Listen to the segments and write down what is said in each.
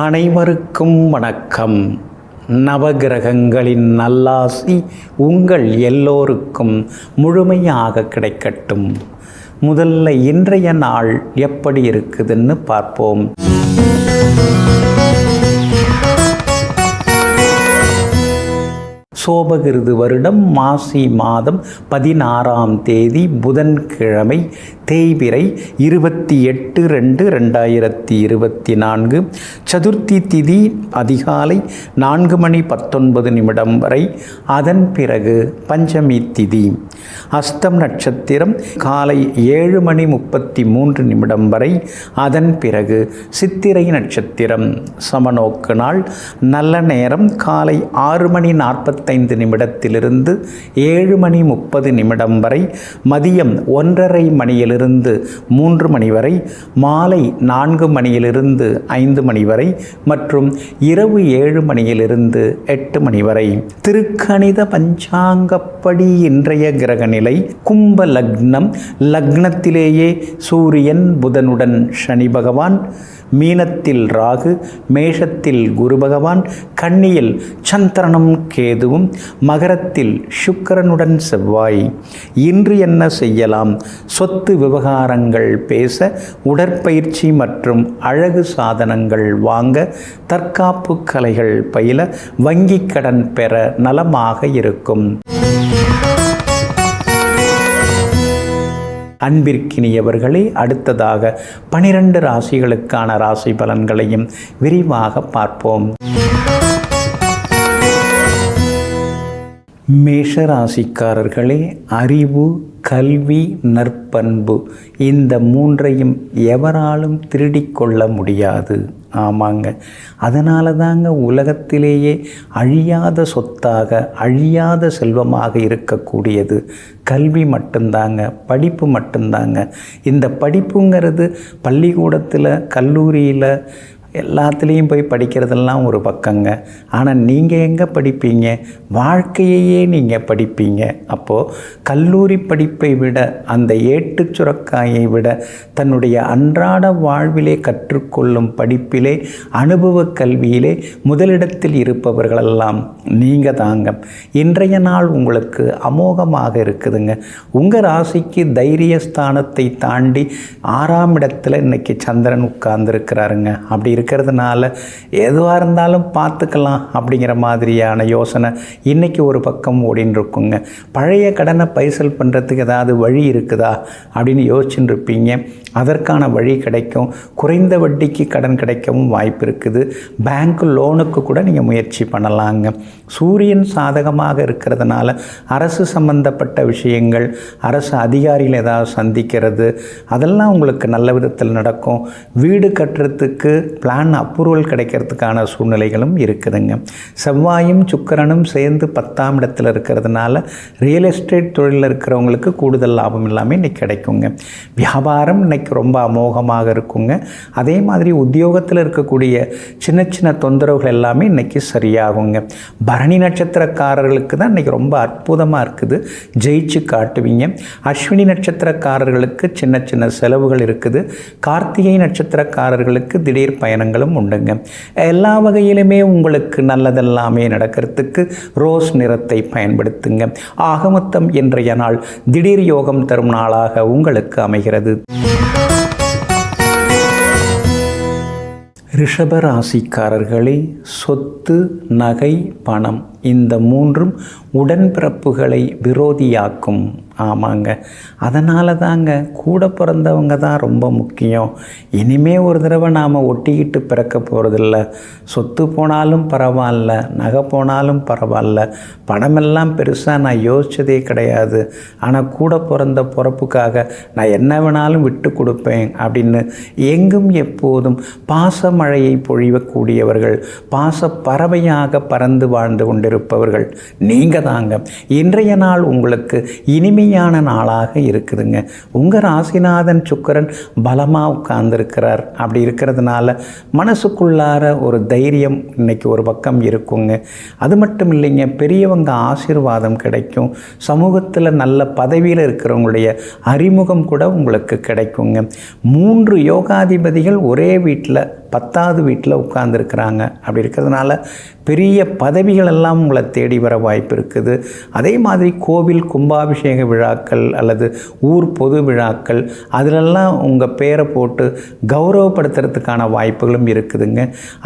அனைவருக்கும் வணக்கம். நவகிரகங்களின் நல்லாசி உங்கள் எல்லோருக்கும் முழுமையாக கிடைக்கட்டும். முதல்ல இன்றைய நாள் எப்படி இருக்குதுன்னு பார்ப்போம். சோபகிருது வருடம் மாசி மாதம் 16ஆம் தேதி புதன்கிழமை, தேய்பிறை 28/2/2024. சதுர்த்தி திதி அதிகாலை 4:19 வரை. அதன் பிறகு பஞ்சமி திதி. அஸ்தம் நட்சத்திரம் காலை 7:33 வரை. அதன் பிறகு சித்திரை நட்சத்திரம். சமநோக்கு நாள். நல்ல நேரம் காலை 6:45 7:30 வரை. மதியம் 1:30 மணியிலிருந்து 3 மணி வரை. மாலை 4 மணியிலிருந்து 5 மணி வரை மற்றும் இரவு 7 மணியிலிருந்து 8 மணி வரை. திருக்கணித பஞ்சாங்கப்படி இன்றைய கிரக நிலை கும்ப லக்னம். லக்னத்திலேயே சூரியன், புதனுடன் சனி பகவான், மீனத்தில் ராகு, மேஷத்தில் குரு பகவான், கன்னியில் சந்திரனும் கேதுவும், மகரத்தில் சுக்கிரனுடன் செவ்வாய். இன்று என்ன செய்யலாம்? சொத்து விவகாரங்கள் பேச, உடற்பயிற்சி மற்றும் அழகு சாதனங்கள் வாங்க, தற்காப்பு கலைகள் பயில, வங்கி கடன் பெற நலமாக இருக்கும். அன்பிற்கினியவர்களே, அடுத்ததாக 12 ராசிகளுக்கான ராசி பலன்களையும் விரிவாக பார்ப்போம். மேஷ ராசிக்காரர்களே, அறிவு, கல்வி, நற்பண்பு இந்த மூன்றையும் எவராலும் திருடிக்கொள்ள முடியாது. ஆமாங்க, அதனால தாங்க உலகத்திலேயே அழியாத சொத்தாக, அழியாத செல்வமாக இருக்கக்கூடியது கல்வி மட்டும்தாங்க, படிப்பு மட்டும்தாங்க. இந்த படிப்புங்கிறது பள்ளிக்கூடத்தில், கல்லூரியில் எல்லாத்துலேயும் போய் படிக்கிறதெல்லாம் ஒரு பக்கங்க. ஆனால் நீங்கள் எங்கே படிப்பீங்க? வாழ்க்கையையே நீங்கள் படிப்பீங்க. அப்போது கல்லூரி படிப்பை விட, அந்த ஏட்டுச் சுரக்காயை விட, தன்னுடைய அன்றாட வாழ்விலே கற்றுக்கொள்ளும் படிப்பிலே, அனுபவ கல்வியிலே முதலிடத்தில் இருப்பவர்களெல்லாம் நீங்கள் தாங்க. இன்றைய நாள் உங்களுக்கு அமோகமாக இருக்குதுங்க. உங்கள் ராசிக்கு தைரியஸ்தானத்தை தாண்டி 6ஆம் இடத்துல இன்றைக்கி சந்திரன் உட்கார்ந்துருக்கிறாருங்க. அப்படி இருக்கிறதுனால எதுவாக இருந்தாலும் பார்த்துக்கலாம் அப்படிங்கிற மாதிரியான யோசனை இன்றைக்கி ஒரு பக்கம் ஓடின்னு இருக்குங்க. பழைய கடனை பைசல் பண்ணுறதுக்கு ஏதாவது வழி இருக்குதா அப்படின்னு யோசிச்சுட்டு இருப்பீங்க. அதற்கான வழி கிடைக்கும். குறைந்த வட்டிக்கு கடன் கிடைக்கவும் வாய்ப்பு இருக்குது. பேங்க் லோனுக்கு கூட நீங்கள் முயற்சி பண்ணலாங்க. சூரியன் சாதகமாக இருக்கிறதுனால அரசு சம்பந்தப்பட்ட விஷயங்கள், அரசு அதிகாரிகள் ஏதாவது சந்திக்கிறது, அதெல்லாம் உங்களுக்கு நல்ல விதத்தில் நடக்கும். வீடு கட்டுறதுக்கு பிளான் அப்ரூவல் கிடைக்கிறதுக்கான சூழ்நிலைகளும் இருக்குதுங்க. செவ்வாயும் சுக்கிரனும் சேர்ந்து 10ஆம் இடத்துல இருக்கிறதுனால ரியல் எஸ்டேட் தொழிலில் இருக்கிறவங்களுக்கு கூடுதல் லாபம் எல்லாமே இன்றைக்கி கிடைக்குங்க. வியாபாரம் இன்றைக்கி ரொம்ப அமோகமாக இருக்குங்க. அதே மாதிரி உத்தியோகத்தில் இருக்கக்கூடிய சின்ன சின்ன தொந்தரவுகள் எல்லாமே இன்றைக்கி சரியாகுங்க. பரணி நட்சத்திரக்காரர்களுக்கு தான் இன்றைக்கி ரொம்ப அற்புதமாக இருக்குது, ஜெயிச்சு காட்டுவீங்க. அஸ்வினி நட்சத்திரக்காரர்களுக்கு சின்ன சின்ன செலவுகள் இருக்குது. கார்த்திகை நட்சத்திரக்காரர்களுக்கு திடீர் பயணங்களும் உண்டுங்க. எல்லா வகையிலுமே உங்களுக்கு நல்லதெல்லாமே நடக்கிறதுக்கு ரோஸ் நிறத்தை பயன்படுத்துங்க. ஆகமொத்தம் இன்றைய நாள் திடீர் யோகம் தரும் நாளாக உங்களுக்கு அமைகிறது. ரிஷப ராசிக்காரர்களே, சொத்து, நகை, பணம் இந்த மூன்றும் உடன்பிறப்புகளை விரோதியாக்கும். ஆமாங்க, அதனால தாங்க கூட பிறந்தவங்க தான் ரொம்ப முக்கியம். இனிமே ஒரு தடவை நாம் ஒட்டிக்கிட்டு பிறக்க போகிறதில்ல. சொத்து போனாலும் பரவாயில்ல, நகை போனாலும் பரவாயில்ல, பணமெல்லாம் பெருசாக நான் யோசித்ததே கிடையாது. ஆனால் கூட பிறந்த பிறப்புக்காக நான் என்ன வேணாலும் விட்டு கொடுப்பேன் அப்படின்னு எங்கும் எப்போதும் பாசமழையை பொழியக்கூடியவர்கள், பாச பறவையாக பறந்து வாழ்ந்து கொண்டிருப்பவர்கள் நீங்கள் தாங்க. இன்றைய நாள் உங்களுக்கு இனிமையான நாளாக இருக்குதுங்க. உங்கள் ராசிநாதன் சுக்கிரன் பலமாக உட்கார்ந்துருக்கிறார். அப்படி இருக்கிறதுனால மனசுக்குள்ளார ஒரு தைரியம் இன்னைக்கு ஒரு பக்கம் இருக்குங்க. அது மட்டும் இல்லைங்க, பெரியவங்க ஆசீர்வாதம் கிடைக்கும். சமூகத்தில் நல்ல பதவியில் இருக்கிறவங்களுடைய அறிமுகம் கூட உங்களுக்கு கிடைக்குங்க. 3 யோகாதிபதிகள் ஒரே வீட்டில் 10வது வீட்டில் உட்கார்ந்துருக்கிறாங்க. அப்படி இருக்கிறதுனால பெரிய பதவிகள் எல்லாம் உங்களை தேடி வர வாய்ப்பு இருக்குது. அதே மாதிரி கோவில் கும்பாபிஷேக விழாக்கள் அல்லது ஊர் பொது விழாக்கள் அதிலெல்லாம் உங்கள் பேரை போட்டு கௌரவப்படுத்துறதுக்கான வாய்ப்புகளும் இருக்குதுங்க.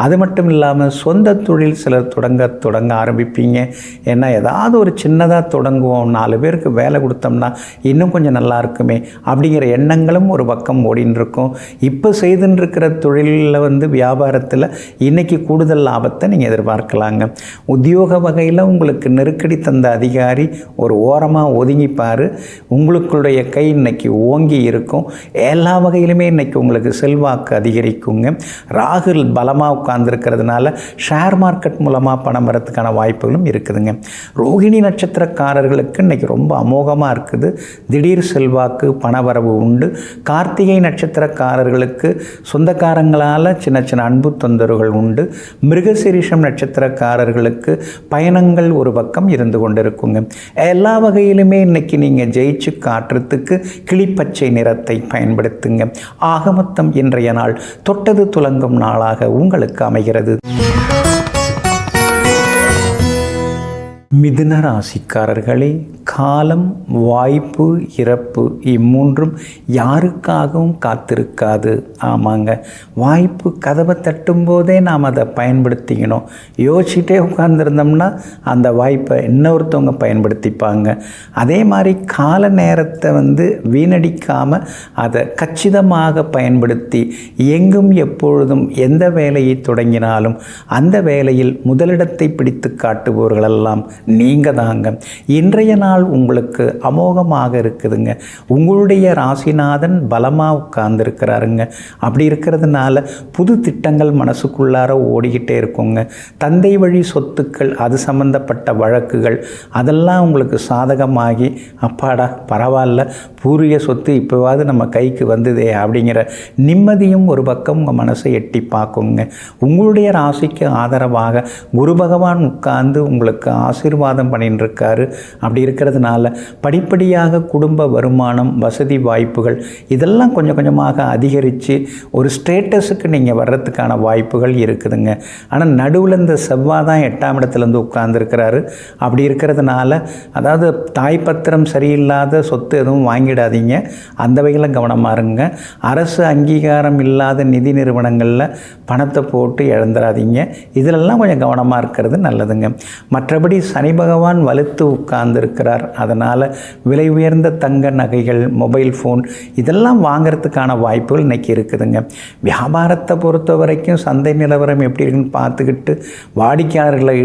அது மட்டும் இல்லாமல் சொந்த தொழில் சிலர் தொடங்க ஆரம்பிப்பீங்க. ஏன்னா ஏதாவது ஒரு சின்னதாக தொடங்குவோம், 4 பேருக்கு வேலை கொடுத்தோம்னா இன்னும் கொஞ்சம் நல்லா இருக்குமே அப்படிங்கிற எண்ணங்களும் ஒரு பக்கம் ஓடின்னு இருக்கும். இப்போ செய்துன்னு இருக்கிற தொழிலில் வியாபாரத்தில் இன்றைக்கி கூடுதல் லாபத்தை நீங்கள் எதிர்பார்க்கலாங்க. உத்தியோக வகையில் உங்களுக்கு நெருக்கடி தந்த அதிகாரி ஒரு ஓரமாக ஒதுங்கிப்பார். உங்களுடைய கை இன்னைக்கு ஓங்கி இருக்கும். எல்லா வகையிலுமே இன்றைக்கி உங்களுக்கு செல்வாக்கு அதிகரிக்குங்க. ராகு பலமாக உட்கார்ந்துருக்கிறதுனால ஷேர் மார்க்கெட் மூலமாக பணம் வரத்துக்கான வாய்ப்புகளும் இருக்குதுங்க. ரோகிணி நட்சத்திரக்காரர்களுக்கு இன்றைக்கி ரொம்ப அமோகமாக இருக்குது. திடீர் செல்வாக்கு பணவரவு உண்டு. கார்த்திகை நட்சத்திரக்காரர்களுக்கு சொந்தக்காரங்களால் சின்ன சின்ன அன்பு தொந்தரவுகள் உண்டு. மிருகசீரிஷம் நட்சத்திரக்காரர்களுக்கு பயணங்கள் ஒரு பக்கம் இருந்து கொண்டிருக்குங்க. எல்லா வகையிலுமே இன்னைக்கு நீங்கள் ஜெயிச்சு காட்டுறதுக்கு கிளிப்பச்சை நிறத்தை பயன்படுத்துங்க. ஆக மொத்தம் இன்றைய நாள் தொட்டது துலங்கும் நாளாக உங்களுக்கு அமைகிறது. மிதுன ராசிக்காரர்களே, காலம், வாய்ப்பு, இறப்பு இம்மூன்றும் யாருக்காகவும் காத்திருக்காது. ஆமாங்க, வாய்ப்பு கதவை தட்டும் போதே நாம் அதை பயன்படுத்திக்கணும். யோசிச்சுட்டே உட்கார்ந்துருந்தோம்னா அந்த வாய்ப்பை இன்னொருத்தவங்க பயன்படுத்திப்பாங்க. அதே மாதிரி கால நேரத்தை வீணடிக்காமல் அதை கச்சிதமாக பயன்படுத்தி எங்கும் எப்பொழுதும் எந்த வேலையை தொடங்கினாலும் அந்த வேலையில் முதலிடத்தை பிடித்து காட்டுபவர்களெல்லாம் நீங்கள் தாங்க. இன்றைய நாள் உங்களுக்கு அமோகமாக இருக்குதுங்க. உங்களுடைய ராசிநாதன் பலமாக உட்கார்ந்துருக்கிறாருங்க. அப்படி இருக்கிறதுனால புது திட்டங்கள் மனசுக்குள்ளார ஓடிக்கிட்டே இருக்குங்க. தந்தை வழி சொத்துக்கள், அது சம்பந்தப்பட்ட வழக்குகள் அதெல்லாம் உங்களுக்கு சாதகமாகி அப்பாடா பரவாயில்ல, பூர்வீக சொத்து இப்போவாது நம்ம கைக்கு வந்ததே அப்படிங்கிற நிம்மதியும் ஒரு பக்கம் உங்கள் மனசை எட்டி பார்க்குங்க. உங்களுடைய ராசிக்கு ஆதரவாக குரு பகவான் உட்கார்ந்து உங்களுக்கு ஆசீர்வாதம் பண்ணிட்டு இருக்காரு. அப்படி இருக்கிறதுனால படிப்படியாக குடும்ப வருமானம், வசதி வாய்ப்புகள் இதெல்லாம் கொஞ்சம் கொஞ்சமாக அதிகரித்து ஒரு ஸ்டேட்டஸுக்கு நீங்கள் வர்றதுக்கான வாய்ப்புகள் இருக்குதுங்க. ஆனால் நடுவில் இந்த செவ்வாய் தான் 8ஆம் இடத்துலேருந்து உட்கார்ந்துருக்கிறாரு. அப்படி இருக்கிறதுனால அதாவது தாய் பத்திரம் சரியில்லாத சொத்து எதுவும் வாங்கிடாதீங்க. அந்த வகையில் கவனமாக இருங்க. அரசு அங்கீகாரம் இல்லாத நிதி நிறுவனங்களில் பணத்தை போட்டு இழந்துடாதீங்க. இதிலெல்லாம் கொஞ்சம் கவனமாக இருக்கிறது நல்லதுங்க. மற்றபடி சனி பகவான் வலுத்து உட்கார்ந்துருக்கிறார். அதனால் விலை உயர்ந்த தங்க நகைகள், மொபைல் ஃபோன் இதெல்லாம் வாங்கிறதுக்கான வாய்ப்புகள் இன்றைக்கி இருக்குதுங்க. வியாபாரத்தை பொறுத்த வரைக்கும் சந்தை நிலவரம் எப்படி இருக்குன்னு பார்த்துக்கிட்டு வாடிக்கையாளர்களை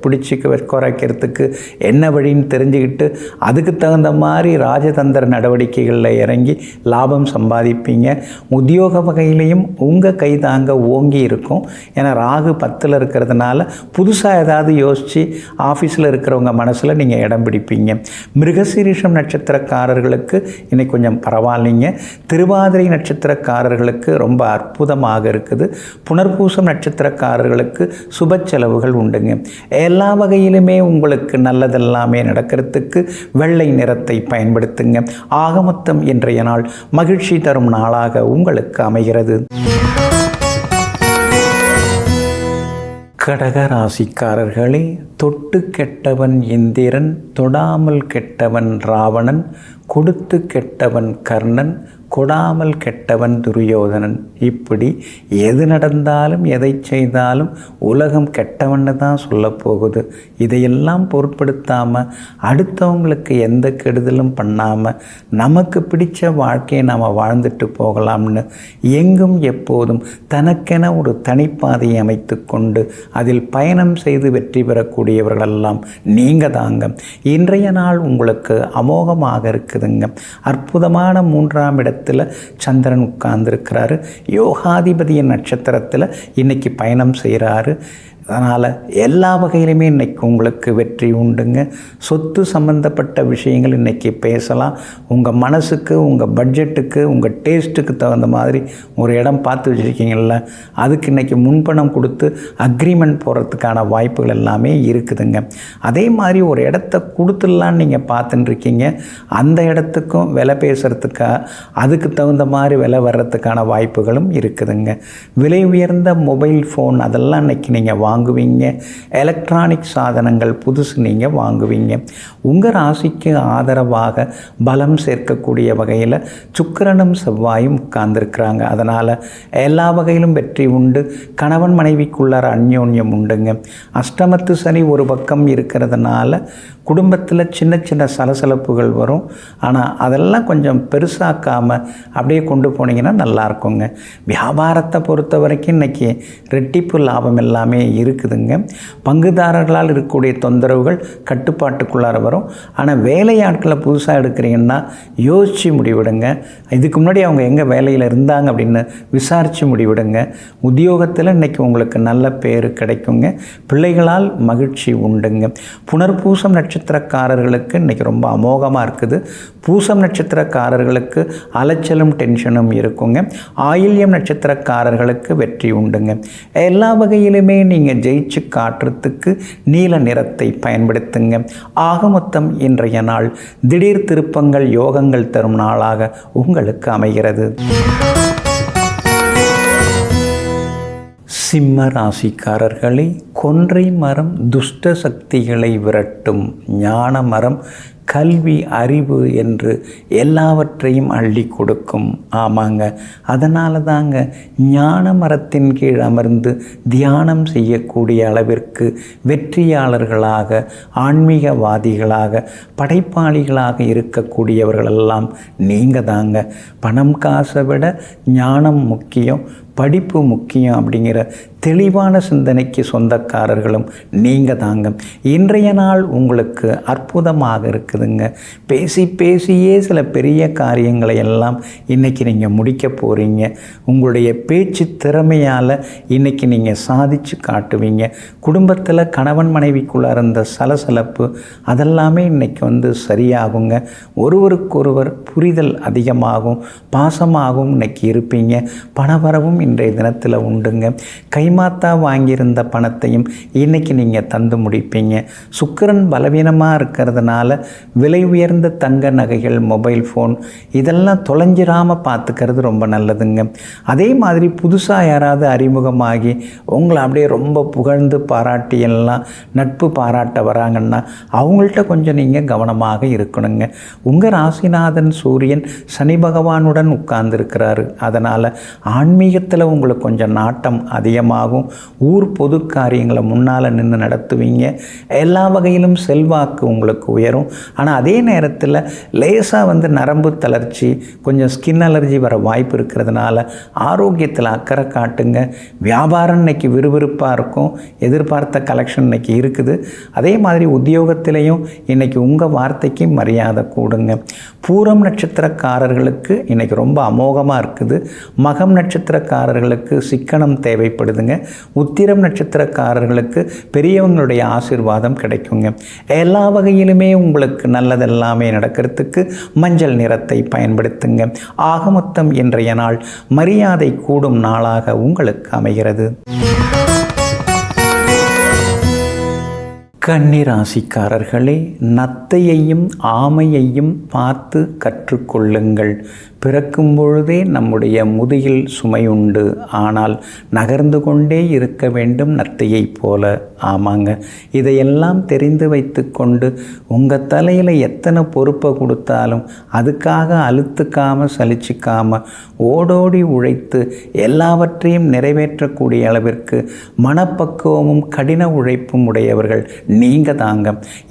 பிடிச்சி குறைக்கிறதுக்கு என்ன வழின்னு தெரிஞ்சுக்கிட்டு அதுக்கு தகுந்த மாதிரி ராஜதந்திர நடவடிக்கைகளில் இறங்கி லாபம் சம்பாதிப்பீங்க. உத்தியோக வகையிலையும் உங்கள் கை தாங்க ஓங்கி இருக்கும். ஏன்னா ராகு 10ல் இருக்கிறதுனால புதுசாக ஏதாவது யோசித்து ஆஃபீஸில் இருக்கிறவங்க மனசில் நீங்கள் இடம் பிடிப்பீங்க. மிருகசீரிஷம் நட்சத்திரக்காரர்களுக்கு இன்னைக்கு கொஞ்சம் பரவாயில்லைங்க. திருவாதிரை நட்சத்திரக்காரர்களுக்கு ரொம்ப அற்புதமாக இருக்குது. புனர்பூசம் நட்சத்திரக்காரர்களுக்கு சுப செலவுகள் உண்டுங்க. எல்லா வகையிலுமே உங்களுக்கு நல்லதெல்லாமே நடக்கிறதுக்கு வெள்ளை நிறத்தை பயன்படுத்துங்க. ஆக மொத்தம் இன்றைய நாள் மகிழ்ச்சி தரும் நாளாக உங்களுக்கு அமைகிறது. கடக ராசிக்காரர்களே, தொட்டு கெட்டவன் இந்திரன், தொடாமல் கெட்டவன் ராவணன், கொடுத்து கெட்டவன் கர்ணன், கொடாமல் கெட்டவன் துரியோதனன். இப்படி எது நடந்தாலும் எதை செய்தாலும் உலகம் கெட்டவன்னு தான் சொல்ல போகுது. இதையெல்லாம் பொருட்படுத்தாமல் அடுத்தவங்களுக்கு எந்த கெடுதலும் பண்ணாமல் நமக்கு பிடித்த வாழ்க்கையை நாம் வாழ்ந்துட்டு போகலாம்னு எங்கும் எப்போதும் தனக்கென ஒரு தனிப்பாதையை அமைத்து கொண்டு அதில் பயணம் செய்து வெற்றி பெறக்கூடியவர்களெல்லாம் நீங்கள் தாங்க. இன்றைய நாள் உங்களுக்கு அமோகமாக இருக்குதுங்க. அற்புதமான 3ஆம் இடத்தில் சந்திரன் உட்கார்ந்துருக்கிறாரு. யோகாதிபதியின் நட்சத்திரத்தில் இன்னைக்கு பயணம் செய்கிறாரு. அதனால் எல்லா வகையிலுமே இன்றைக்கி உங்களுக்கு வெற்றி உண்டுங்க. சொத்து சம்பந்தப்பட்ட விஷயங்கள் இன்றைக்கி பேசலாம். உங்கள் மனசுக்கு, உங்கள் பட்ஜெட்டுக்கு, உங்கள் டேஸ்ட்டுக்கு தகுந்த மாதிரி ஒரு இடம் பார்த்து வச்சுருக்கீங்கள, அதுக்கு இன்றைக்கி முன்பணம் கொடுத்து அக்ரிமெண்ட் போடுறதுக்கான வாய்ப்புகள் எல்லாமே இருக்குதுங்க. அதே மாதிரி ஒரு இடத்த கொடுத்துடலான்னு நீங்கள் பார்த்துட்டுருக்கீங்க, அந்த இடத்துக்கும் விலை பேசுகிறதுக்காக அதுக்கு தகுந்த மாதிரி விலை வர்றதுக்கான வாய்ப்புகளும் இருக்குதுங்க. விலை உயர்ந்த மொபைல் ஃபோன் அதெல்லாம் இன்றைக்கி நீங்கள் வாங்குவீங்க. எலக்ட்ரானிக் சாதனங்கள் புதுசு நீங்கள் வாங்குவீங்க. உங்கள் ராசிக்கு ஆதரவாக பலம் சேர்க்கக்கூடிய வகையில் சுக்கிரனும் செவ்வாயும் உட்கார்ந்துருக்குறாங்க. அதனால் எல்லா வகையிலும் வெற்றி உண்டு. கணவன் மனைவிக்குள்ளார அந்யோன்யம் உண்டுங்க. அஷ்டமத்து சனி ஒரு பக்கம் இருக்கிறதுனால குடும்பத்தில் சின்ன சின்ன சலசலப்புகள் வரும். ஆனால் அதெல்லாம் கொஞ்சம் பெருசாக்காமல் அப்படியே கொண்டு போனீங்கன்னா நல்லாயிருக்குங்க. வியாபாரத்தை பொறுத்த வரைக்கும் இன்றைக்கி ரெட்டிப்பு லாபம் எல்லாமே இருக்குதுங்க. பங்குதாரர்களால் இருக்கக்கூடிய தொந்தரவுகள் கட்டுப்பாட்டுக்குள்ளார வரும். ஆனால் வேலையாட்களை புதுசாக எடுக்கிறீங்கன்னா யோசித்து முடிவிடுங்க. இதுக்கு முன்னாடி அவங்க எங்கே வேலையில் இருந்தாங்க அப்படின்னு விசாரித்து முடிவிடுங்க. உத்தியோகத்தில் இன்றைக்கி உங்களுக்கு நல்ல பேர் கிடைக்குங்க. பிள்ளைகளால் மகிழ்ச்சி உண்டுங்க. புனர்பூசம் நட்சத்திரக்காரர்களுக்கு இன்றைக்கி ரொம்ப அமோகமாக இருக்குது. பூசம் நட்சத்திரக்காரர்களுக்கு அலைச்சலும் டென்ஷனும் இருக்குங்க. ஆயில்யம் நட்சத்திரக்காரர்களுக்கு வெற்றி உண்டுங்க. எல்லா வகையிலுமே நீங்கள் ஜெயிச்சு காட்டுறதுக்கு நீல நிறத்தை பயன்படுத்துங்க. ஆக மொத்தம் இன்றைய நாள் திடீர் திருப்பங்கள் யோகங்கள் தரும் நாளாக உங்களுக்கு அமைகிறது. சிம்ம ராசிக்காரர்களே, கொன்றை மரம் துஷ்ட சக்திகளை விரட்டும். ஞான மரம் கல்வி, அறிவு என்று எல்லாவற்றையும் அள்ளி கொடுக்கும். ஆமாங்க, அதனால தாங்க ஞான மரத்தின் கீழ் அமர்ந்து தியானம் செய்யக்கூடிய அளவிற்கு வெற்றியாளர்களாக, ஆன்மீகவாதிகளாக, படைப்பாளிகளாக இருக்கக்கூடியவர்களெல்லாம் நீங்கள் தாங்க. பணம் காசை விட ஞானம் முக்கியம், படிப்பு முக்கியம் அப்படிங்கிற தெளிவான சிந்தனைக்கு சொந்தக்காரர்களும் நீங்கள் தாங்க. இன்றைய நாள் உங்களுக்கு அற்புதமாக இருக்குதுங்க. பேசி பேசியே சில பெரிய காரியங்களை எல்லாம் இன்றைக்கி நீங்கள் முடிக்க போகிறீங்க. உங்களுடைய பேச்சு திறமையால் இன்றைக்கி நீங்கள் சாதித்து காட்டுவீங்க. குடும்பத்தில் கணவன் மனைவிக்குள்ளே இருந்த சலசலப்பு அதெல்லாமே இன்றைக்கி சரியாகுங்க. ஒருவருக்கொருவர் புரிதல் அதிகமாகும், பாசமாகவும் இன்றைக்கி இருப்பீங்க. பணவரவும் இன்றைய தினத்தில் உண்டுங்க. கைமாத்தா வாங்கியிருந்த பணத்தையும் இன்றைக்கி நீங்கள் தந்து முடிப்பீங்க. சுக்கிரன் பலவீனமாக இருக்கிறதுனால விலை உயர்ந்த தங்க நகைகள், மொபைல் ஃபோன் இதெல்லாம் தொலைஞ்சிராமல் பார்த்துக்கிறது ரொம்ப நல்லதுங்க. அதே மாதிரி புதுசாக யாராவது அறிமுகமாகி உங்களை அப்படியே ரொம்ப புகழ்ந்து பாராட்டி எல்லாம் நட்பு பாராட்ட வராங்கன்னா அவங்கள்ட்ட கொஞ்சம் நீங்கள் கவனமாக இருக்கணுங்க. உங்கள் ராசிநாதன் சூரியன் சனி பகவானுடன் உட்கார்ந்துருக்கிறாரு. அதனால் ஆன்மீகத்தில் உங்களுக்கு கொஞ்சம் நாட்டம் அதிகமாகும். ஊர் பொது காரியங்களை முன்னால் நின்று நடத்துவீங்க. எல்லா வகையிலும் செல்வாக்கு உங்களுக்கு உயரும். ஆனால் அதே நேரத்தில் லேசாக நரம்பு தளர்ச்சி, கொஞ்சம் ஸ்கின் அலர்ஜி வர வாய்ப்பு இருக்கிறதுனால ஆரோக்கியத்தில் அக்கறை காட்டுங்க. வியாபாரம் இன்னைக்கு விறுவிறுப்பாக இருக்கும். எதிர்பார்த்த கலெக்ஷன் இன்னைக்கு இருக்குது. அதே மாதிரி உத்தியோகத்திலையும் இன்னைக்கு உங்கள் வார்த்தைக்கு மரியாதை கூடுங்க. பூரம் நட்சத்திரக்காரர்களுக்கு இன்னைக்கு ரொம்ப அமோகமாக இருக்குது. மகம் நட்சத்திரக்காரர்களுக்கு சிக்கனம் தேவைப்படுதுங்க. உத்திரம் நட்சத்திரக்காரர்களுக்கு பெரியவங்களுடைய ஆசீர்வாதம் கிடைக்குங்க. எல்லா வகையிலுமே உங்களுக்கு நல்லதெல்லாமே நடக்கிறதுக்கு மஞ்சள் நிறத்தை பயன்படுத்துங்க. ஆக மொத்தம் இன்றைய நாள் மரியாதை கூடும் நாளாக உங்களுக்கு அமைகிறது. கன்னிராசிக்காரர்களே, நத்தையையும் ஆமையையும் பார்த்து கற்றுக்கொள்ளுங்கள். பிறக்கும் பொழுதே நம்முடைய முதுகில் சுமையுண்டு, ஆனால் நகர்ந்து கொண்டே இருக்க வேண்டும் நத்தையைப் போல. ஆமாங்க, இதையெல்லாம் தெரிந்து வைத்து கொண்டு உங்கள் தலையில் எத்தனை பொறுப்பை கொடுத்தாலும் அதுக்காக அலுத்துக்காமல் சலிச்சிக்காமல் ஓடோடி உழைத்து எல்லாவற்றையும் நிறைவேற்றக்கூடிய அளவிற்கு மனப்பக்குவமும் கடின உழைப்பும் உடையவர்கள் நீங்கள் தாங்க.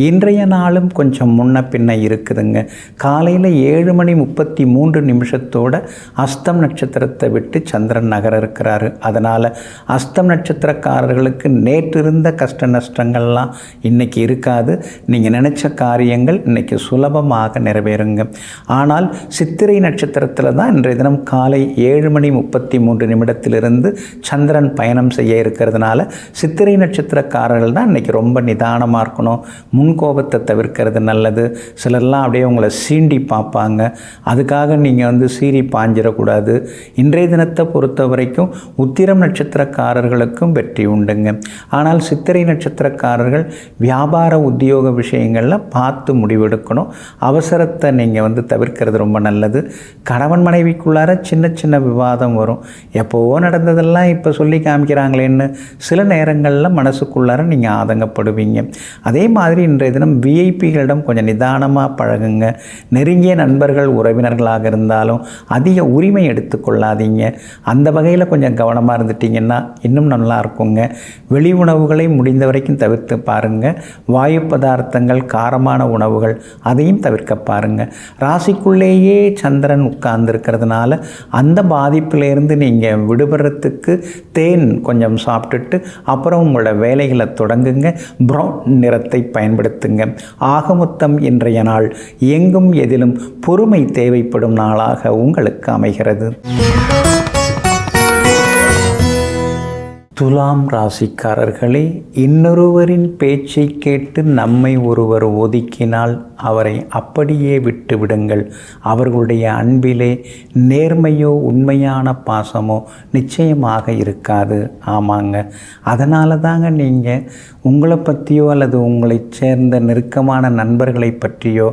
இன்றைய நாளும் கொஞ்சம் முன்ன பின்ன இருக்குதுங்க. காலையில் 7:33 அஸ்தம் நட்சத்திரத்தை விட்டு சந்திரன் நகர இருக்கிறாரு. அதனால் அஸ்தம் நட்சத்திரக்காரர்களுக்கு நேற்று இருந்த கஷ்ட நஷ்டங்கள்லாம் இன்றைக்கி இருக்காது. நீங்கள் நினச்ச காரியங்கள் இன்றைக்கி சுலபமாக நிறைவேறுங்க. ஆனால் சித்திரை நட்சத்திரத்தில் தான் இன்றைய தினம் காலை 7:33 சந்திரன் பயணம் செய்ய இருக்கிறதுனால சித்திரை நட்சத்திரக்காரர்கள் தான் இன்றைக்கி ரொம்ப நிதானமாக இருக்கணும். முன்கோபத்தை தவிர்க்கிறது நல்லது. சிலர்லாம் அப்படியே உங்களை சீண்டி பார்ப்பாங்க. அதுக்காக நீங்கள் சீறி பாஞ்சிடக்கூடாது. இன்றைய தினத்தை பொறுத்த வரைக்கும் உத்திரம் நட்சத்திரக்காரர்களுக்கும் வெற்றி உண்டுங்க. ஆனால் சித்திரை நட்சத்திரக்காரர்கள் வியாபார உத்தியோக விஷயங்களில் பார்த்து முடிவெடுக்கணும். அவசரத்தை நீங்கள் தவிர்க்கிறது ரொம்ப நல்லது. கணவன் மனைவிக்குள்ளார சின்ன சின்ன விவாதம் வரும். எப்போவோ நடந்ததெல்லாம் இப்போ சொல்லி காமிக்கிறாங்களேன்னு சில நேரங்களில் மனசுக்குள்ளார நீங்கள் ஆதங்கப்படுவீங்க. அதே மாதிரி இன்றைய தினம் விஐபிகளிடம் கொஞ்சம் நிதானமாக பழகுங்க. நெருங்கிய நண்பர்கள் உறவினர்களாக இருந்தாலும் அதிக உரிமை எடுத்துக்கொள்ளாதீங்க. அந்த வகையில் கொஞ்சம் கவனமாக இருந்துட்டிங்கன்னா இன்னும் நல்லா இருக்குங்க. வெளி உணவுகளை முடிந்த வரைக்கும் தவிர்த்து பாருங்கள். வாயு பதார்த்தங்கள், காரமான உணவுகள் அதையும் தவிர்க்க பாருங்கள். ராசிக்குள்ளேயே சந்திரன் உட்கார்ந்துருக்கிறதுனால அந்த பாதிப்பிலேருந்து நீங்கள் விடுபடுறதுக்கு தேன் கொஞ்சம் சாப்பிட்டுட்டு அப்புறம் உங்களோட வேலைகளை தொடங்குங்க. ப்ரௌன் நிறத்தை பயன்படுத்துங்க. ஆகமொத்தம் இன்றைய நாள் எங்கும் எதிலும் பொறுமை தேவைப்படும் நாளாக உங்களுக்கு அமைகிறது. துலாம் ராசிக்காரர்களே, இன்னொருவரின் பேச்சை கேட்டு நம்மை ஒருவர் ஒதுக்கினால் அவரை அப்படியே விட்டு விடுங்கள். அவர்களுடைய அன்பிலே நேர்மையோ உண்மையான பாசமோ நிச்சயமாக இருக்காது. ஆமாங்க, அதனால தாங்க நீங்கள் உங்களை பற்றியோ அல்லது உங்களை சேர்ந்த நெருக்கமான நண்பர்களை பற்றியோ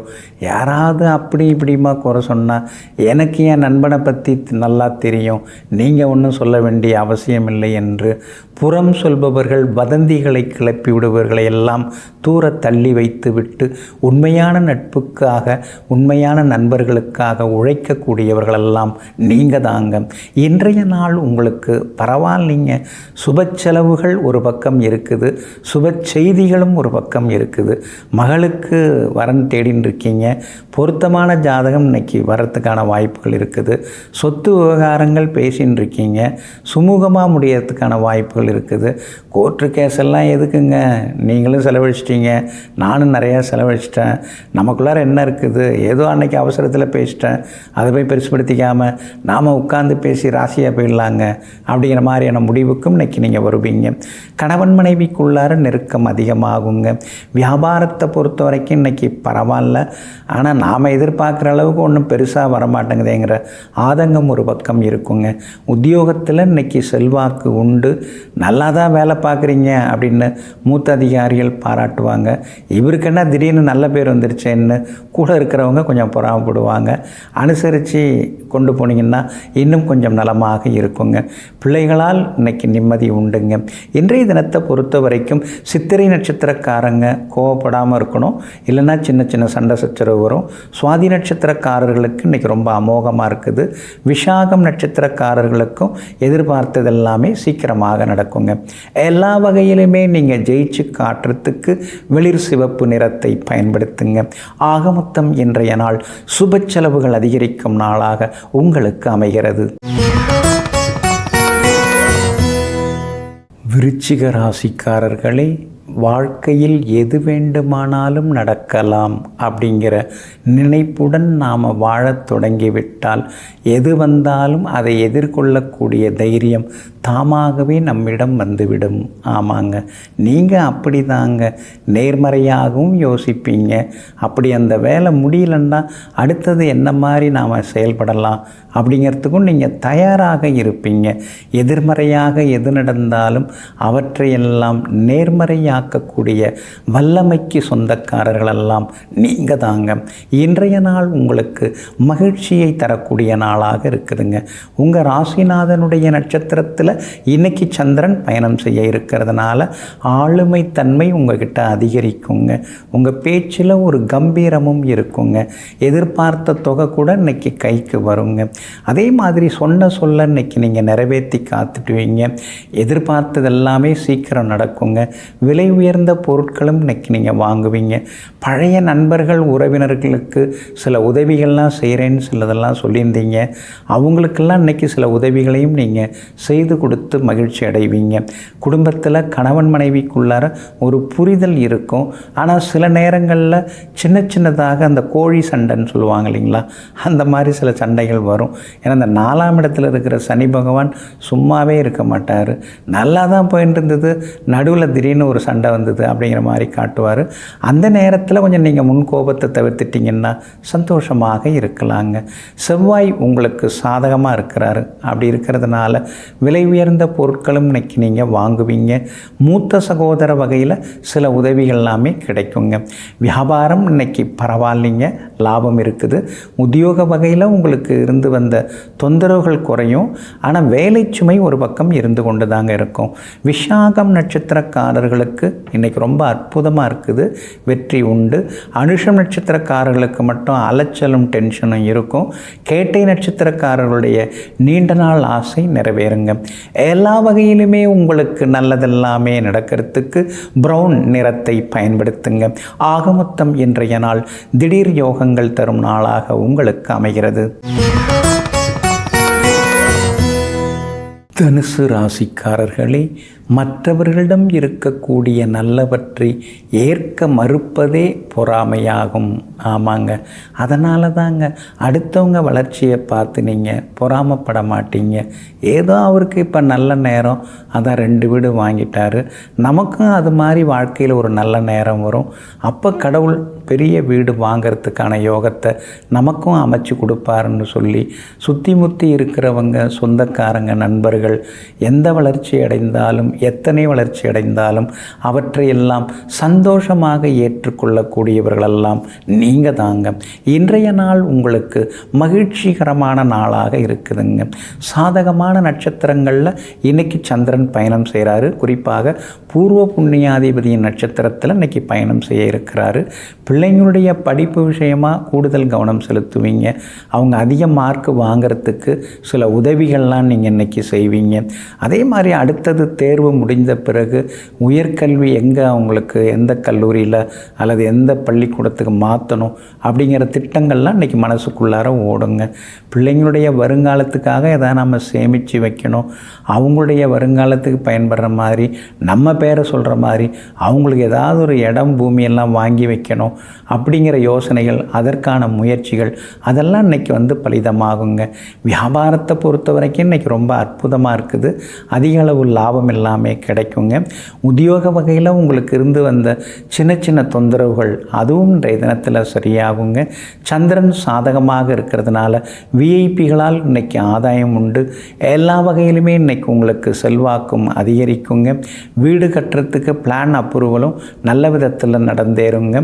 யாராவது அப்படி இப்படிமா குறை சொன்னால் எனக்கு என் நண்பனை பற்றி நல்லா தெரியும், நீங்கள் ஒன்றும் சொல்ல வேண்டிய அவசியம் இல்லை என்று புறம் சொல்பவர்கள், வதந்திகளை கிளப்பி விடுபவர்களை எல்லாம் தூர தள்ளி வைத்து விட்டு உண்மையான நட்புக்காக, உண்மையான நண்பர்களுக்காக உழைக்கக்கூடியவர்களெல்லாம் நீங்கள் தாங்க. இன்றைய நாள் உங்களுக்கு பரவாயில்லைங்க. சுப செலவுகள் ஒரு பக்கம் இருக்குது, சுப செய்திகளும் ஒரு பக்கம் இருக்குது. மகளுக்கு வரன் தேடின்னு இருக்கீங்க. பொருத்தமான ஜாதகம் இன்னைக்கு வரத்துக்கான வாய்ப்புகள் இருக்குது. சொத்து விவகாரங்கள் பேசின்னு இருக்கீங்க. சுமூகமாக முடியறதுக்கான வாய்ப்புகள் இருக்குது. கோர்ட்டு கேஸ் எல்லாம் எதுக்குங்க, நீங்களும் செலவழிச்சிட்டீங்க, நானும் நிறையா செலவழிச்சிட்டேன், நமக்குள்ளார என்ன இருக்குது, ஏதோ அன்னைக்கு அவசரத்தில் பேசிட்டேன், அதை போய் பெருசுப்படுத்திக்காமல் நாம் உட்கார்ந்து பேசி ராசியாக போயிடலாங்க அப்படிங்கிற மாதிரியான முடிவுக்கும் இன்றைக்கி நீங்கள் வருவீங்க. கணவன் மனைவிக்குள்ளார நெருக்கம் அதிகமாகுங்க. வியாபாரத்தை பொறுத்த வரைக்கும் இன்றைக்கி பரவாயில்ல, ஆனால் நாம் எதிர்பார்க்குற அளவுக்கு ஒன்றும் பெருசாக வரமாட்டேங்குதேங்கிற ஆதங்கம் ஒரு பக்கம் இருக்குங்க. உத்தியோகத்தில் இன்றைக்கி செல்வாக்கு உண்டு. நல்லா தான் வேலை பார்க்குறீங்க அப்படின்னு மூத்த அதிகாரிகள் பாராட்டுவாங்க. இவருக்கு என்ன திடீர்னு நல்ல பேர் வந்துருச்சேன்னு கூட இருக்கிறவங்க கொஞ்சம் பொறாமப்படுவாங்க. அனுசரித்து கொண்டு போனீங்கன்னா இன்னும் கொஞ்சம் நலமாக இருக்குங்க. பிள்ளைகளால் இன்னைக்கு நிம்மதி உண்டுங்க. இன்றைய தினத்தை பொறுத்த வரைக்கும் சித்திரை நட்சத்திரக்காரங்க கோவப்படாமல் இருக்கணும், இல்லைன்னா சின்ன சின்ன சண்டை சச்சரவு வரும். சுவாதி நட்சத்திரக்காரர்களுக்கு இன்றைக்கி ரொம்ப அமோகமாக இருக்குது. விஷாகம் நட்சத்திரக்காரர்களுக்கும் எதிர்பார்த்தது எல்லாமே சீக்கிரமாக நடக்குங்க. எல்லா வகையிலுமே நீங்கள் ஜெயிச்சு காட்டுறதுக்கு வெளிர் சிவப்பு நிறத்தை பயன்படுத்துங்க. ஆக மொத்தம் இன்றைய நாள் சுப செலவுகள் அதிகரிக்கும் நாளாக உங்களுக்கு அமைகிறது. விருச்சிக ராசிக்காரர்களே, வாழ்க்கையில் எது வேண்டுமானாலும் நடக்கலாம் அப்படிங்கிற நினைப்புடன் நாம் வாழத் தொடங்கிவிட்டால் எது வந்தாலும் அதை எதிர்கொள்ளக்கூடிய தைரியம் தாமாகவே நம்மிடம் வந்துவிடும். ஆமாங்க, நீங்கள் அப்படி தாங்க நேர்மறையாகவும் யோசிப்பீங்க. அப்படி அந்த வேலை முடியலன்னா அடுத்தது என்ன மாதிரி நாம் செயல்படலாம் அப்படிங்கிறதுக்கும் நீங்கள் தயாராக இருப்பீங்க. எதிர்மறையாக எது நடந்தாலும் அவற்றையெல்லாம் நேர்மறையாக்கக்கூடிய வல்லமைக்கு சொந்தக்காரர்களெல்லாம் நீங்கள் தாங்க. இன்றைய நாள் உங்களுக்கு மகிழ்ச்சியை தரக்கூடிய நாளாக இருக்குதுங்க. உங்கள் ராசிநாதனுடைய நட்சத்திரத்தில் இன்னைக்கு சந்திரன் பயணம் செய்ய இருக்கிறதுனால ஆளுமை தன்மை உங்ககிட்ட அதிகரிக்குங்க. உங்கள் பேச்சில் ஒரு கம்பீரமும் இருக்குங்க. எதிர்பார்த்த தொகை கூட இன்னைக்கு கைக்கு வருங்க. அதே மாதிரி சொல்ல இன்னைக்கு நீங்கள் நிறைவேற்றி காத்துட்டுவீங்க. எதிர்பார்த்தது எல்லாமே சீக்கிரம் நடக்குங்க. விலை உயர்ந்த பொருட்களும் இன்றைக்கி நீங்கள் வாங்குவீங்க. பழைய நண்பர்கள் உறவினர்களுக்கு சில உதவிகள்லாம் செய்கிறேன்னு சிலதெல்லாம் சொல்லியிருந்தீங்க, அவங்களுக்கெல்லாம் இன்றைக்கி சில உதவிகளையும் நீங்கள் செய்து கொடுத்து மகிழ்ச்சி அடைவீங்க. குடும்பத்தில் கணவன் மனைவிக்குள்ளார ஒரு புரிதல் இருக்கும். ஆனால் சில நேரங்களில் சின்ன சின்னதாக அந்த கோழி சண்டைன்னு சொல்லுவாங்க இல்லைங்களா, அந்த மாதிரி சில சண்டைகள் வரும். ஏன்னா அந்த 4ஆம் இடத்துல இருக்கிற சனி பகவான் சும்மாவே இருக்க மாட்டார். நல்லா தான் போயிட்டு இருந்தது, நடுவில் திடீர்னு ஒரு சண்டை வந்தது அப்படிங்கிற மாதிரி காட்டுவார். அந்த நேரத்தில் கொஞ்சம் நீங்கள் முன்கோபத்தை தவிர்த்துட்டிங்கன்னா சந்தோஷமாக இருக்கலாங்க. செவ்வாய் உங்களுக்கு சாதகமாக இருக்கிறாரு. அப்படி இருக்கிறதுனால விலை உயர்ந்த பொருட்களும் இன்னைக்கு நீங்கள் வாங்குவீங்க. மூத்த சகோதர வகையில் சில உதவிகள் எல்லாமே கிடைக்குங்க. வியாபாரம் இன்னைக்கு பரவாயில்லைங்க, லாபம் இருக்குது. உத்தியோக வகையில் உங்களுக்கு இருந்து வந்த தொந்தரவுகள் குறையும். ஆனால் வேலை சுமை ஒரு பக்கம் இருந்து கொண்டு தாங்க இருக்கும். விஷாகம் நட்சத்திரக்காரர்களுக்கு இன்றைக்கி ரொம்ப அற்புதமாக இருக்குது, வெற்றி உண்டு. அனுஷம் நட்சத்திரக்காரர்களுக்கு மட்டும் அலைச்சலும் டென்ஷனும் இருக்கும். கேட்டை நட்சத்திரக்காரர்களுடைய நீண்ட நாள் ஆசை நிறைவேறுங்க. எல்லா வகையிலுமே உங்களுக்கு நல்லதெல்லாமே நடக்கிறதுக்கு ப்ரௌன் நிறத்தை பயன்படுத்துங்க. ஆக மொத்தம் இன்றைய நாள் திடீர் யோகங்கள் தரும் நாளாக உங்களுக்கு அமைகிறது. தனுசு ராசிக்காரர்களே, மற்றவர்களிடம் இருக்கக்கூடிய நல்லவற்றை ஏற்க மறுப்பதே பொறாமையாகும். ஆமாங்க, அதனால தாங்க அடுத்தவங்க வளர்ச்சியை பார்த்து நீங்கள் பொறாமப்பட மாட்டீங்க. ஏதோ அவருக்கு இப்போ நல்ல நேரம், அதான் 2 வீடு வாங்கிட்டாரு, நமக்கும் அது மாதிரி வாழ்க்கையில் ஒரு நல்ல நேரம் வரும். அப்போ கடவுள் பெரிய வீடு வாங்கிறதுக்கான யோகத்தை நமக்கும் அமைச்சு கொடுப்பாருன்னு சொல்லி சுற்றி முற்றி இருக்கிறவங்க, சொந்தக்காரங்க, நண்பர்கள் எந்த வளர்ச்சி அடைந்தாலும், எத்தனை வளர்ச்சி அடைந்தாலும் அவற்றையெல்லாம் சந்தோஷமாக ஏற்றுக்கொள்ளக்கூடியவர்களெல்லாம் நீங்கள் தாங்க. இன்றைய நாள் உங்களுக்கு மகிழ்ச்சிகரமான நாளாக இருக்குதுங்க. சாதகமான நட்சத்திரங்களில் இன்றைக்கி சந்திரன் பயணம் செய்கிறாரு. குறிப்பாக பூர்வ புண்ணியாதிபதியின் நட்சத்திரத்தில் இன்றைக்கி பயணம் செய்ய இருக்கிறாரு. பிள்ளைங்களுடைய படிப்பு விஷயமாக கூடுதல் கவனம் செலுத்துவீங்க. அவங்க அதிக மார்க் வாங்கிறதுக்கு சில உதவிகள்லாம் நீங்கள் இன்றைக்கி செய்வீங்க. அதே மாதிரி அடுத்தது தேர்வு முடிந்த பிறகு உயர்கல்வி எங்கே அவங்களுக்கு எந்த கல்லூரியில் அல்லது எந்த பள்ளிக்கூடத்துக்கு மாற்றணும் அப்படிங்கிற திட்டங்கள்லாம் இன்றைக்கி மனசுக்குள்ளார ஓடுங்க. பிள்ளைங்களுடைய வருங்காலத்துக்காக எதாவது நம்ம சேமித்து வைக்கணும். அவங்களுடைய வருங்காலத்துக்கு பயன்படுற மாதிரி, நம்ம பேரை சொல்கிற மாதிரி அவங்களுக்கு ஏதாவது ஒரு இடம் பூமியெல்லாம் வாங்கி வைக்கணும் அப்படிங்கிற யோசனைகள், அதற்கான முயற்சிகள் அதெல்லாம் இன்றைக்கி பலிதமாகுங்க. வியாபாரத்தை பொறுத்த வரைக்கும் இன்றைக்கி ரொம்ப அற்புதமாக இருக்குது. அதிக அளவு லாபம் எல்லாமே கிடைக்குங்க. உத்தியோக வகையில் உங்களுக்கு இருந்து வந்த சின்ன சின்ன தொந்தரவுகள் அதுவும் இன்றைய தினத்தில் சரியாகுங்க. சந்திரன் சாதகமாக இருக்கிறதுனால விஐபிகளால் இன்றைக்கி ஆதாயம் உண்டு. எல்லா வகையிலுமே இன்றைக்கி உங்களுக்கு செல்வாக்கும் அதிகரிக்குங்க. வீடு கட்டுறதுக்கு பிளான் அப்ரூவலும் நல்ல விதத்தில் நடந்தேறுங்க.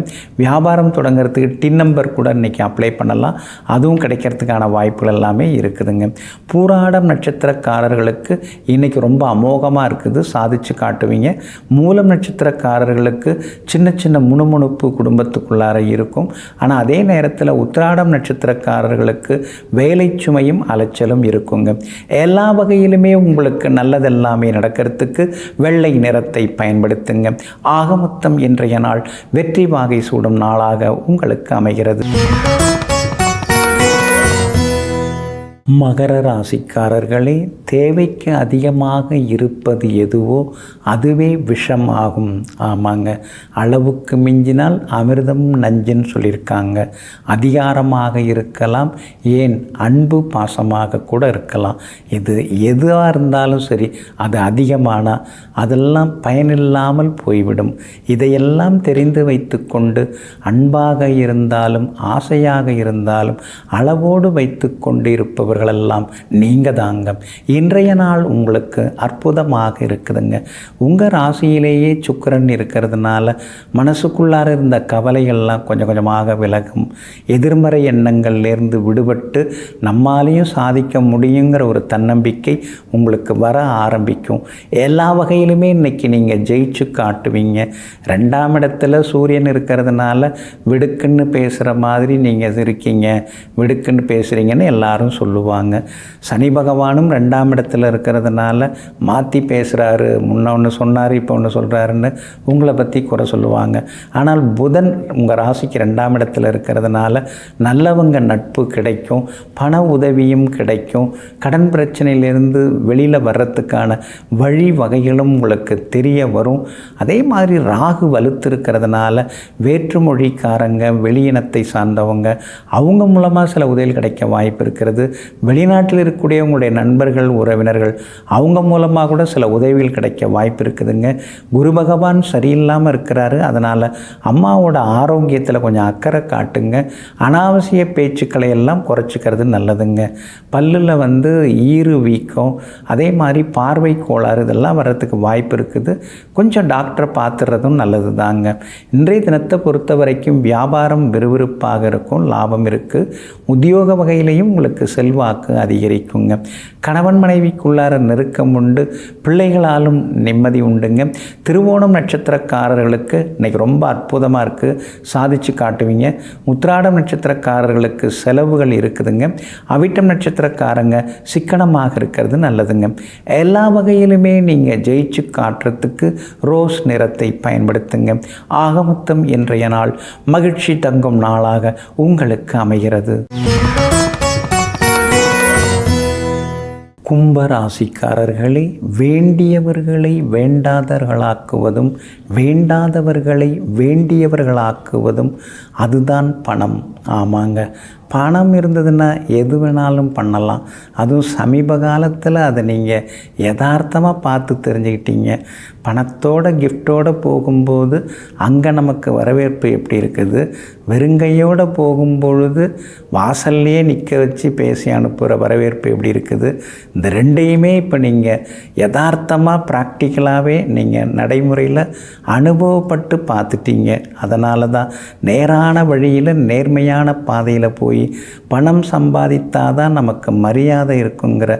வியாபாரம் தொடங்கிறதுக்கு டின் நம்பர் கூட இன்றைக்கி அப்ளை பண்ணலாம், அதுவும் கிடைக்கிறதுக்கான வாய்ப்புகள் எல்லாமே இருக்குதுங்க. பூராடம் நட்சத்திரக்காரர்களுக்கு இன்றைக்கி ரொம்ப அமோகமாக இருக்குது, சாதிச்சு காட்டுவீங்க. மூலம் நட்சத்திரக்காரர்களுக்கு சின்ன சின்ன முணுமுணுப்பு குடும்பத்துக்குள்ளார இருக்கும். ஆனால் அதே நேரத்தில் உத்திராடம் நட்சத்திரக்காரர்களுக்கு வேலை சுமையும் அலைச்சலும் இருக்குங்க. எல்லா வகையிலுமே உங்களுக்கு நல்லதெல்லாமே நடக்கிறதுக்கு வெள்ளை நிறத்தை பயன்படுத்துங்க. ஆக மொத்தம் இன்றைய நாள் வெற்றி வாகை சூடும் நாளாக உங்களுக்கு அமைகிறது. மகர ராசிக்காரர்களே, தேவைக்கு அதிகமாக இருப்பது எதுவோ அதுவே விஷம் ஆகும். ஆமாங்க, அளவுக்கு மிஞ்சினால் அமிர்தம் நஞ்சுன்னு சொல்லியிருக்காங்க. அதிகாரமாக இருக்கலாம், ஏன் அன்பு பாசமாக கூட இருக்கலாம். இது எதுவாக இருந்தாலும் சரி, அது அதிகமானால் அதெல்லாம் பயனில்லாமல் போய்விடும். இதையெல்லாம் தெரிந்து வைத்து கொண்டு அன்பாக இருந்தாலும் ஆசையாக இருந்தாலும் அளவோடு வைத்து கொண்டு இருப்பவர் எல்லாம் நீங்க தாங்க. இன்றைய நாள் உங்களுக்கு அற்புதமாக இருக்குதுங்க. உங்கள் ராசியிலேயே சுக்கிரன் இருக்கிறதுனால மனசுக்குள்ளார இருந்த கவலைகள்லாம் கொஞ்சம் கொஞ்சமாக விலகும். எதிர்மறை எண்ணங்கள்லேருந்து விடுபட்டு நம்மாலேயும் சாதிக்க முடியுங்கிற ஒரு தன்னம்பிக்கை உங்களுக்கு வர ஆரம்பிக்கும். எல்லா வகையிலுமே இன்றைக்கி நீங்கள் ஜெயிச்சு காட்டுவீங்க. 2ஆம் இடத்துல சூரியன் இருக்கிறதுனால விடுக்குன்னு பேசுகிற மாதிரி நீங்கள் இருக்கீங்க, விடுக்குன்னு பேசுகிறீங்கன்னு எல்லாரும் சொல்லுவாங்க. சொல்லுவாங்க. சனி பகவானும் 2ஆம் இடத்துல இருக்கிறதுனால மாற்றி பேசுகிறாரு, முன்ன ஒன்று சொன்னார் இப்போ ஒன்று சொல்கிறாருன்னு உங்களை பற்றி குறை சொல்லுவாங்க. ஆனால் புதன் உங்கள் ராசிக்கு 2ஆம் இடத்துல இருக்கிறதுனால நல்லவங்க நட்பு கிடைக்கும், பண உதவியும் கிடைக்கும், கடன் பிரச்சனையிலிருந்து வெளியில் வர்றதுக்கான வழி வகைகளும் உங்களுக்கு தெரிய வரும். அதே மாதிரி ராகு வலுத்திருக்கிறதுனால வேற்றுமொழிக்காரங்க, வெளியினத்தை சார்ந்தவங்க, அவங்க மூலமாக சில உதவிகள் கிடைக்க வாய்ப்பு இருக்கிறது. வெளிநாட்டில் இருக்கக்கூடிய உங்களுடைய நண்பர்கள், உறவினர்கள், அவங்க மூலமாக கூட சில உதவிகள் கிடைக்க வாய்ப்பு இருக்குதுங்க. குரு பகவான் சரியில்லாமல் இருக்கிறாரு, அதனால் அம்மாவோட ஆரோக்கியத்தில் கொஞ்சம் அக்கறை காட்டுங்க. அனாவசிய பேச்சுக்களை எல்லாம் குறைச்சிக்கிறது நல்லதுங்க. பல்லில் ஈறு வீக்கம், அதே மாதிரி பார்வை கோளாறு இதெல்லாம் வர்றதுக்கு வாய்ப்பு இருக்குது. கொஞ்சம் டாக்டரை பார்த்துறதும் நல்லது தாங்க. இன்றைய தினத்தை பொறுத்த வரைக்கும் வியாபாரம் விறுவிறுப்பாக இருக்கும், லாபம் இருக்குது. உத்தியோக வகையிலையும் உங்களுக்கு செல்வாக்கு அதிகரிக்குங்க. கணவன் மனைவிக்குள்ளார நெருக்கம் உண்டு, பிள்ளைகளாலும் நிம்மதி உண்டுங்க. திருவோணம் நட்சத்திரக்காரர்களுக்கு இன்றைக்கி ரொம்ப அற்புதமாக இருக்குது, சாதிச்சு காட்டுவீங்க. உத்திராடம் நட்சத்திரக்காரர்களுக்கு செலவுகள் இருக்குதுங்க. அவிட்டம் நட்சத்திரக்காரங்க சிக்கனமாக இருக்கிறது நல்லதுங்க. எல்லா வகையிலுமே நீங்கள் ஜெயிச்சு காட்டுறதுக்கு ரோஸ் நிறத்தை பயன்படுத்துங்க. ஆகமொத்தம் இன்றைய நாள் மகிழ்ச்சி தங்கும் நாளாக உங்களுக்கு அமைகிறது. கும்பராசிக்காரர்களே, வேண்டியவர்களை வேண்டாதவர்களாக்குவதும் வேண்டாதவர்களை வேண்டியவர்களாக்குவதும் அதுதான் பணம். ஆமாங்க, பணம் இருந்ததுன்னா எது வேணாலும் பண்ணலாம். அதுவும் சமீப காலத்தில் அதை நீங்கள் யதார்த்தமாக பார்த்து தெரிஞ்சுக்கிட்டீங்க. பணத்தோட கிஃப்டோடு போகும்போது அங்கே நமக்கு வரவேற்பு எப்படி இருக்குது, வெறுங்கையோடு போகும்பொழுது வாசல்லையே நிற்க வச்சு பேசி அனுப்புகிற வரவேற்பு எப்படி இருக்குது, இந்த ரெண்டையுமே இப்போ நீங்கள் யதார்த்தமாக ப்ராக்டிக்கலாகவே நீங்கள் நடைமுறையில் அனுபவப்பட்டு பார்த்துட்டீங்க. அதனால தான் நேரான வழியில் நேர்மையான பாதையில் போய் பணம் சம்பாதித்தாதான் நமக்கு மரியாதை இருக்குங்கிற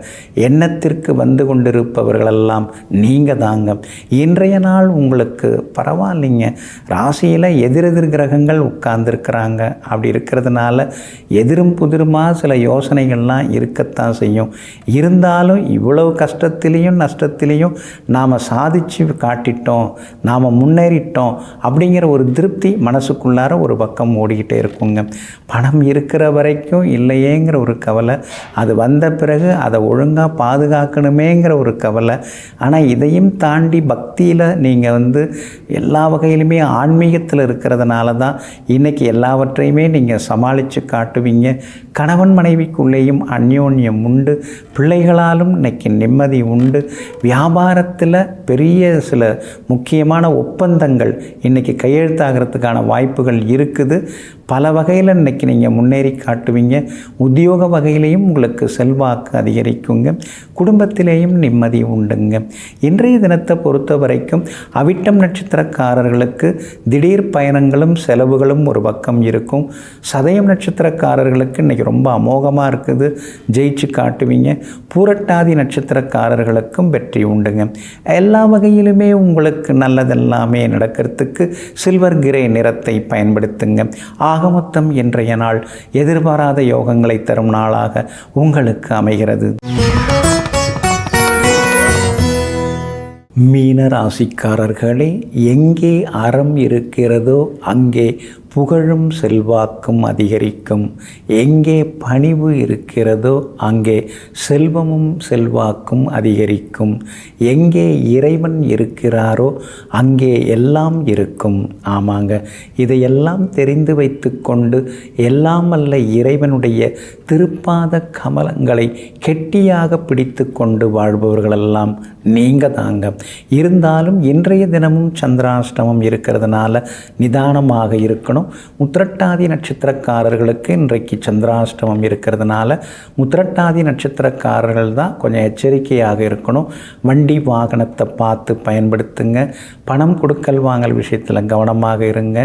எண்ணத்திற்கு வந்து கொண்டிருப்பவர்களெல்லாம் நீங்கள் தாங்க. இன்றைய நாள் உங்களுக்கு பரவாயில்லைங்க. ராசியில் எதிரெதிர் கிரகங்கள் உட்கார்ந்துருக்கிறாங்க. அப்படி இருக்கிறதுனால எதிரும் புதிருமாக சில யோசனைகள்லாம் இருக்கத்தான் செய்யும். இருந்தாலும் இவ்வளவு கஷ்டத்திலையும் நஷ்டத்திலையும் நாம் சாதிச்சு காட்டிட்டோம், நாம் முன்னேறிட்டோம் அப்படிங்கிற ஒரு திருப்தி மனசுக்குள்ளார ஒரு பக்கம் ஓடிக்கிட்டே இருக்குங்க. பணம் இருக்கிற வரைக்கும் இல்லையேங்கிற ஒரு கவலை, அது வந்த பிறகு அதை ஒழுங்காக பாதுகாக்கணுமேங்கிற ஒரு கவலை. ஆனால் இதையும் தாண்டி பக்தியில் நீங்கள் எல்லா வகையிலுமே ஆன்மீகத்தில் இருக்கிறதுனால தான் இன்றைக்கி எல்லாவற்றையுமே நீங்கள் சமாளித்து காட்டுவீங்க. கணவன் மனைவிக்குள்ளேயும் அந்யோன்யம் உண்டு, பிள்ளைகளாலும் இன்றைக்கி நிம்மதி உண்டு. வியாபாரத்தில் பெரிய சில முக்கியமான ஒப்பந்தங்கள் இன்றைக்கி கையெழுத்தாகிறதுக்கான வாய்ப்புகள் இருக்குது. பல வகையில் இன்றைக்கி நீங்கள் முன்னேறி காட்டுவீங்க. உத்தியோக வகையிலையும் உங்களுக்கு செல்வாக்கு அதிகரிக்குங்க. குடும்பத்திலேயும் நிம்மதி உண்டுங்க. இன்றைய தினத்தை பொறுத்த வரைக்கும் அவிட்டம் நட்சத்திரக்காரர்களுக்கு திடீர் பயணங்களும் செலவுகளும் ஒரு பக்கம் இருக்கும். சதயம் நட்சத்திரக்காரர்களுக்கு இன்றைக்கி ரொம்ப அமோகமாக இருக்குது, ஜெயிச்சு காட்டுவீங்க. பூரட்டாதி நட்சத்திரக்காரர்களுக்கும் வெற்றி உண்டுங்க. எல்லா வகையிலுமே உங்களுக்கு நல்லதெல்லாமே நடக்கிறதுக்கு சில்வர் கிரே நிறத்தை பயன்படுத்துங்க. ஆகமொத்தம் இன்றைய நாள் எதிர்பாராத யோகங்களை தரும் நாளாக உங்களுக்கு அமைகிறது. மீன ராசிக்காரர்களே, எங்கே அறம் இருக்கிறதோ அங்கே புகழும் செல்வாக்கும் அதிகரிக்கும். எங்கே பணிவு இருக்கிறதோ அங்கே செல்வமும் செல்வாக்கும் அதிகரிக்கும். எங்கே இறைவன் இருக்கிறாரோ அங்கே எல்லாம் இருக்கும். ஆமாங்க, இதையெல்லாம் தெரிந்து வைத்து கொண்டு எல்லாம் அல்ல இறைவனுடைய திருப்பாத கமலங்களை கெட்டியாக பிடித்து கொண்டு வாழ்பவர்களெல்லாம் நீங்கள் தாங்க. இருந்தாலும் இன்றைய தினமும் சந்திராஷ்டமம் இருக்கிறதுனால நிதானமாக இருக்கணும். உத்திரட்டாதி நட்சத்திரக்காரர்களுக்கு இன்றைக்கு சந்திராஷ்டமம் இருக்கிறதுனால உத்திரட்டாதி நட்சத்திரக்காரர்கள் தான் கொஞ்சம் எச்சரிக்கையாக இருக்கணும். வண்டி வாகனத்தை பார்த்து பயன்படுத்துங்க. பணம் கொடுக்கல் வாங்கல் விஷயத்தில் கவனமாக இருங்க.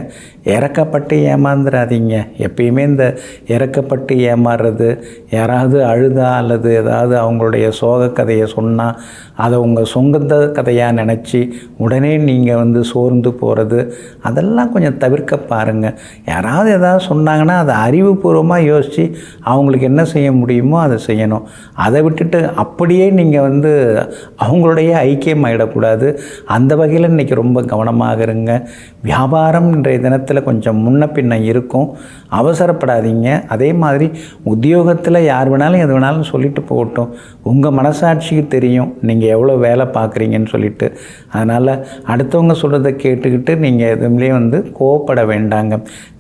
இறக்கப்பட்டு ஏமாந்துடாதீங்க. எப்பயுமே இந்த இறக்கப்பட்டு ஏமாறுறது, யாராவது அழுதா அல்லது ஏதாவது அவங்களுடைய சோக கதையை சொன்னால் அதை உங்கள் சொந்த கதையாக நினச்சி உடனே நீங்கள் சோர்ந்து போகிறது, அதெல்லாம் கொஞ்சம் தவிர்க்க பாருங்கள். யாராவது ஏதாவது சொன்னாங்கன்னா அதை அறிவுபூர்வமாக யோசித்து அவங்களுக்கு என்ன செய்ய முடியுமோ அதை செய்யணும். அதை விட்டுட்டு அப்படியே நீங்கள் அவங்களுடைய ஐக்கியம் ஆகிடக்கூடாது. அந்த வகையில் இன்றைக்கி ரொம்ப கவனமாக இருங்க. வியாபாரம் இன்றைய தினத்தில் கொஞ்சம் முன்ன பின்ன இருக்கும், அவசரப்படாதீங்க. அதே மாதிரி உத்தியோகத்தில் யார் வேணாலும் எது வேணாலும் சொல்லிட்டு போகட்டும், உங்கள் மனசாட்சிக்கு தெரியும் நீங்கள் எவ்வளோ வேலை பார்க்குறீங்கன்னு சொல்லிட்டு. அதனால் அடுத்தவங்க சொல்கிறத கேட்டுக்கிட்டு நீங்கள் எதுவுமே கோவப்பட வேண்டாங்க.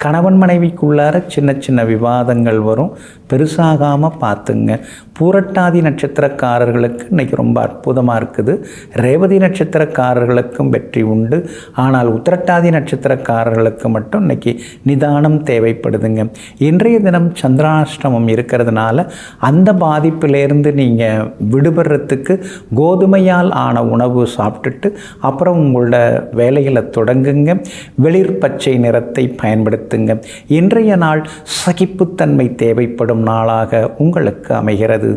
கணவன் மனைவிக்குள்ளார சின்ன சின்ன விவாதங்கள் வரும், பெருசாகாமல் பார்த்துங்க. பூரட்டாதி நட்சத்திரக்காரர்களுக்கு இன்றைக்கி ரொம்ப அற்புதமாக இருக்குது. ரேவதி நட்சத்திரக்காரர்களுக்கும் வெற்றி உண்டு. ஆனால் உத்திரட்டாதி நட்சத்திரக்காரர்களுக்கு மட்டும் இன்றைக்கி நிதானம் தேவைப்படுதுங்க. இன்றைய தினம் சந்திராஷ்டமம் இருக்கிறதுனால அந்த பாதிப்பிலேருந்து நீங்கள் விடுபடுறதுக்கு கோதுமையால் ஆன உணவு சாப்பிட்டுட்டு அப்புறம் உங்களோட வேலைகளை தொடங்குங்க. வெளிர் பச்சை நிறத்தை பயன்படுத்துங்க. இன்றைய நாள் சகிப்புத்தன்மை தேவைப்படும் நாளாக உங்களுக்கு அமைகிறது.